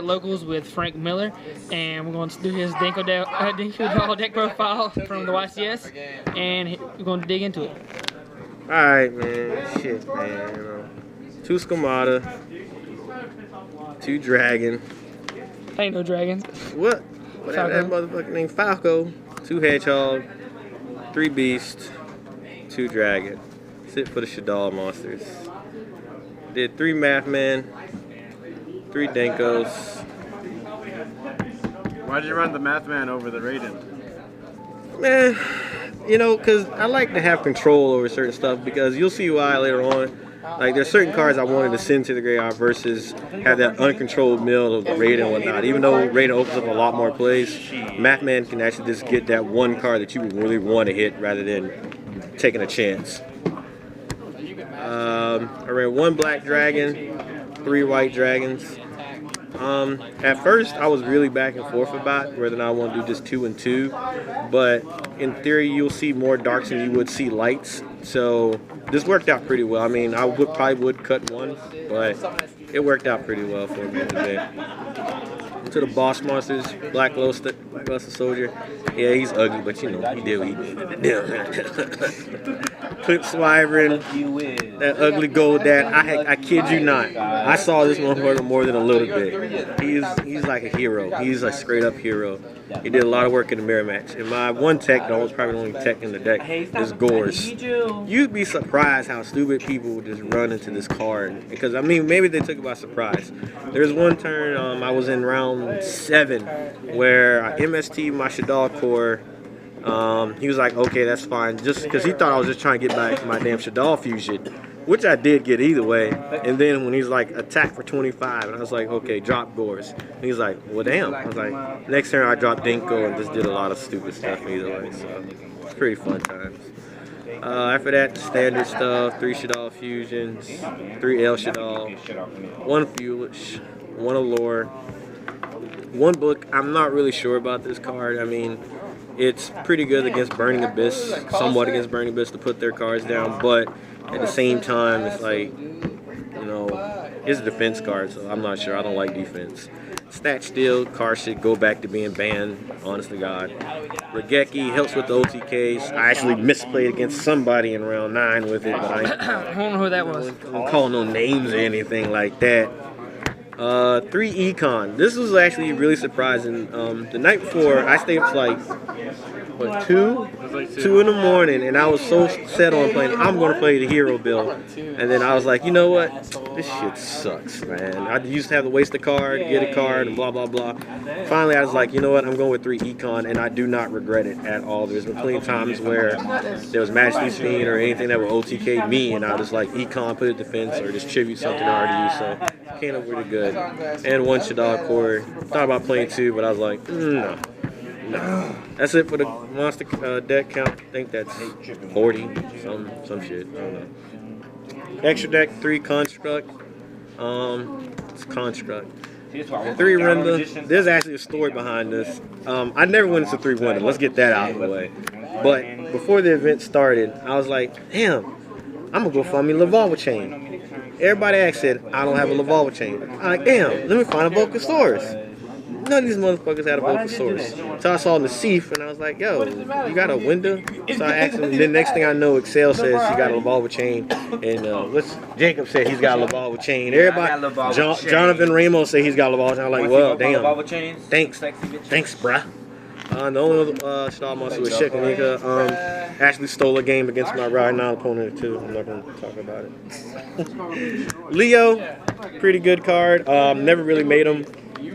Locals with Frank Miller, and we're going to do his Denko deck profile from the YCS, and we're going to dig into it. Alright, man. Shit, man. You know. 2 Schemata, 2 Dragon. Ain't no dragons. What? Whatever that motherfucker named Falco. 2 Hedgehog, 3 Beast, 2 Dragon. That's it for the Shadal monsters. Did 3 Mathman, 3 Denkos. Why'd you run the Mathman over the Raiden? Man, you know, because I like to have control over certain stuff, because you'll see why later on. Like, there's certain cards I wanted to send to the graveyard versus have that uncontrolled mill of the Raiden and whatnot. Even though Raiden opens up a lot more plays, Mathman can actually just get that one card that you really want to hit rather than taking a chance. I ran 1 Black Dragon, 3 White Dragons. At first, I was really back and forth about whether or not I want to do just 2 and 2, but in theory, you'll see more darks than you would see lights. So this worked out pretty well. I mean, I probably would cut 1, but it worked out pretty well for me today. To the boss monsters, Black Luster Soldier. Yeah, he's ugly, but you know, he did what he did. Clips Wyvern, that ugly gold dad. I kid you not. I saw this motherfucker more than a little bit. He's like a hero. He's a straight up hero. He did a lot of work in the mirror match. And my one tech, that was probably the only tech in the deck, is Gores. You'd be surprised how stupid people would just run into this card. Because, I mean, maybe they took it by surprise. There's one turn, I was in round 7, where I MST'd my Shadal core. He was like, okay, that's fine. Just because he thought I was just trying to get back my damn Shadal fusion, which I did get either way. And then when he's like, attack for 25, and I was like, okay, drop Gores. And he's like, well, damn. I was like, next turn I dropped Denko and just did a lot of stupid stuff either way. So it's pretty fun times. After that, standard stuff, 3 Shadal fusions, 3 L Shadal, 1 Fuelish, 1 Allure, 1 book. I'm not really sure about this card. I mean, it's pretty good against Burning Abyss, somewhat against Burning Abyss to put their cards down, but at the same time, it's like, you know, it's a defense card, so I'm not sure. I don't like defense. Stat Steal, card should go back to being banned, honest to God. Regeki helps with the OTKs. I actually misplayed against somebody in round 9 with it, but I don't know who that was. I don't call no names or anything like that. 3 Econ. This was actually really surprising. The night before, I stayed up to like, what, 2 in the morning, and I was so set on playing, I'm going to play the hero build. And then I was like, you know what? This shit sucks, man. I used to have to waste a card, get a card, and blah, blah, blah. Finally, I was like, you know what? I'm going with 3 Econ, and I do not regret it at all. There's been plenty of times where there was Majesty Fiend or anything that would OTK me, and I was like, Econ, put a defense, or just tribute something I already used. So came up pretty good. And 1 Shadal core. Thought about playing 2, but I was like, no. That's it for the monster deck count. I think that's 40, some shit. I don't know. Extra deck, 3 Construct. It's Construct. 3 Render. There's actually a story behind this. I never went into 3 Render. Let's get that out of the way. But before the event started, I was like, damn, I'm gonna go find me a Lavalva chain. Everybody said, I don't have a Lavalva chain. I'm like, damn, let me find a Volcasaurus. None of these motherfuckers had a Volcasaurus. So I saw Nassif, and I was like, yo, you got a window? So I asked him, and then next thing I know, Excel says he got a Lavalva chain, and Jacob said he's got a Lavalva chain. Everybody, Jonathan Ramos said he's got a Lavalva chain. I'm like, well, damn, thanks, bruh. The only other Shadal monster was Shekanika. Actually stole a game against my right now opponent too. I'm not going to talk about it. Leo, pretty good card. Never really made him.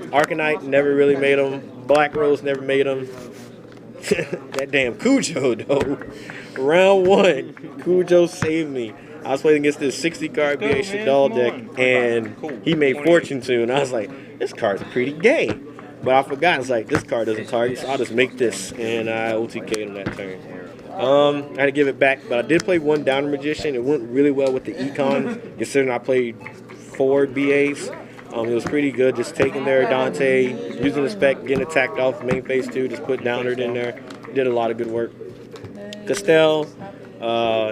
Arcanite, never really made him. Black Rose, never made him. That damn Cujo, though. Round 1, Cujo saved me. I was playing against this 60 card BA Shadal deck, and he made Fortune 2, and I was like, this card's pretty gay. But I forgot, it's like, this card doesn't target, so I'll just make this, and I OTK'd him that turn. I had to give it back, but I did play 1 Downer Magician. It went really well with the Econ, considering I played 4 BAs. It was pretty good, just taking their Dante, using the spec, getting attacked off main phase 2, just put Downered in there. Did a lot of good work. Castell,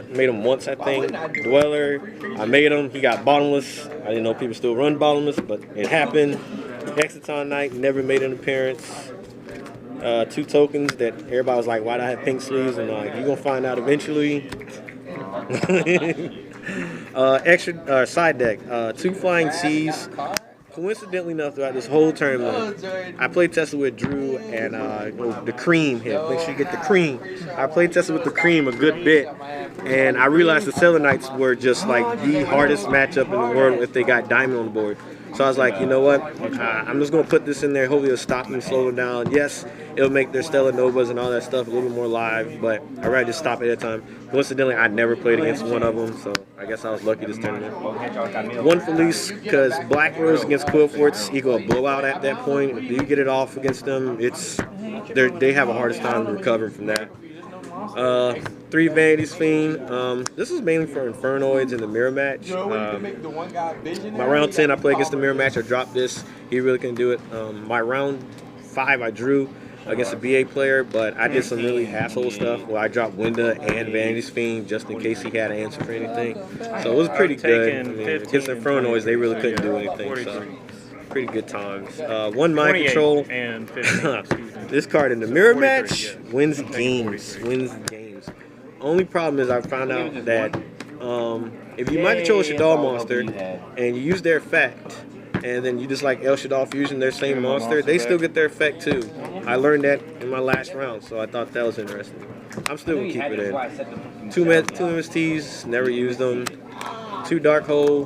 made him once, I think. Dweller, I made him. He got bottomless. I didn't know people still run bottomless, but it happened. Exciton Knight never made an appearance. 2 tokens that everybody was like, why do I have pink sleeves? And you're gonna find out eventually. Extra side deck, 2 Flying C's. Coincidentally enough, throughout this whole tournament, I played Tesla with Drew and the cream here. Make sure you get the cream. I played Tesla with the cream a good bit, and I realized the Selenites were just like the hardest matchup in the world if they got Diamond on the board. So I was like, you know what? I'm just going to put this in there. Hopefully it'll stop them, slow them down. Yes, it'll make their Stellar Novas and all that stuff a little bit more live, but I'd rather just stop it at a time. Coincidentally, I never played against one of them, so I guess I was lucky this tournament. 1 Felice, because Black Rose against Quillforts equal a blowout at that point. If you get it off against them, they have a hardest time recovering from that. 3 Vanity's Fiend. This is mainly for Infernoids in the mirror match. My round 10, I played against the mirror match. I dropped this. He really couldn't do it. My round 5, I drew against a BA player, but I did some really asshole stuff where I dropped Winda and Vanity's Fiend just in case he had an answer for anything. So it was pretty good. I mean, against the Infernoids, they really couldn't do anything. So pretty good times. 1 Mind Control. And 15, this card in the mirror match wins games. Only problem is I found out that if you Mind Control a Shaddoll monster and you use their effect, and then you just like El Shaddoll Fusion their same monster, they still get their effect too. I learned that in my last round, so I thought that was interesting. I'm still gonna keep it in. 2 MSTs, never used them. 2 Dark Hole,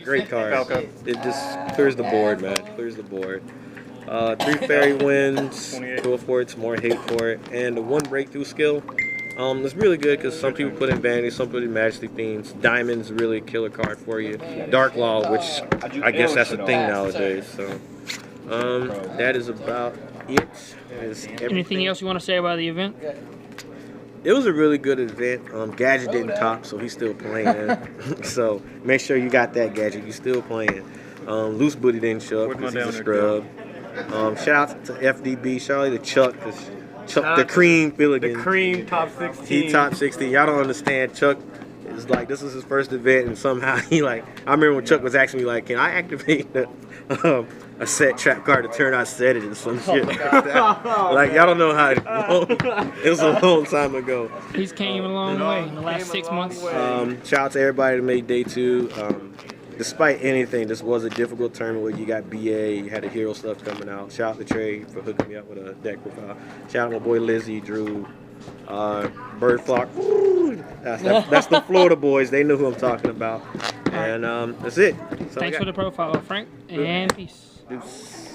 great cards. It just clears the board, man. Clears the board. 3 Fairy Winds, Quillforts, more hate for it, and the 1 Breakthrough skill. It's really good because some people put in Vanity, some put in Majesty Fiends. Diamond's really a killer card for you. Dark Law, which I guess that's a thing nowadays. So that is about it. Anything else you want to say about the event? It was a really good event. Gadget didn't top, so he's still playing. So make sure you got that Gadget. He's still playing. Loose Booty didn't show up because he's a scrub. Shout out to FDB. Shout out to Chuck because Chuck the Cream Filligan. The Cream top 16. He top 16. Y'all don't understand. Chuck is like, this was his first event, and somehow he like, I remember when Chuck was asking me like, can I activate a set trap card to turn out set it and some shit like that. Like y'all don't know how it was a long time ago. He's came a long way in the last 6 months. Shout out to everybody that made day 2. Despite anything, this was a difficult tournament where you got BA, you had the hero stuff coming out. Shout out to Trey for hooking me up with a deck profile. Shout out to my boy Lizzie, Drew, Bird Flock. That's the Florida boys. They know who I'm talking about. And that's it. So Thanks for the profile, Frank, and peace. Deuce.